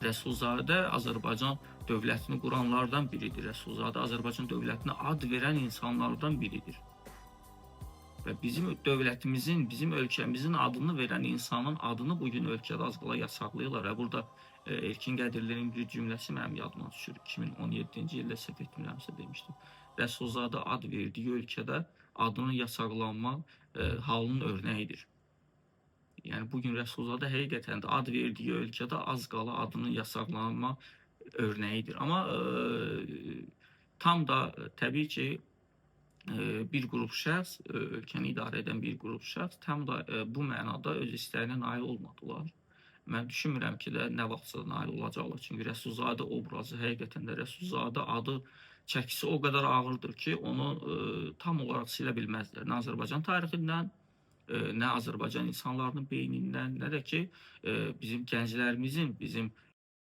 Rəsulzadə Azərbaycan dövlətini quranlardan biridir. Rəsulzadə Azərbaycan dövlətinə ad verən insanlardan biridir. Və bizim dövlətimizin, bizim ölkəmizin adını verən insanın adını bugün ölkədə az qala yasaqlayırlar. Və burada Elkin Qədirlinin bir cümləsi mənim yadıma düşür. 2017-ci ildə səhv etmirəmsə demişdim. Rəsulzadə ad verdiyi ölkədə adının yasaqlanmaq halının örnəyidir. Yəni bugün Rəsulzadə həqiqətən də ad verdiyi ölkədə az qala adının yasaqlanma örnəyidir. Amma tam da təbii ki, bir qrup şəxs, ölkəni idarə edən bir qrup şəxs tam da bu mənada öz istəyinə nail olmadılar. Mən düşünmürəm ki, nə vaxtsa nail olacaqlar. Çünki Rəsulzadə obrazı, həqiqətən də Rəsulzadə adı çəkisi o qədər ağırdır ki, onu tam olaraq silə bilməzlər. Nə Azərbaycan tarixindən, nə Azərbaycan insanlarının beynindən, nə də ki, bizim gənclərimizin, bizim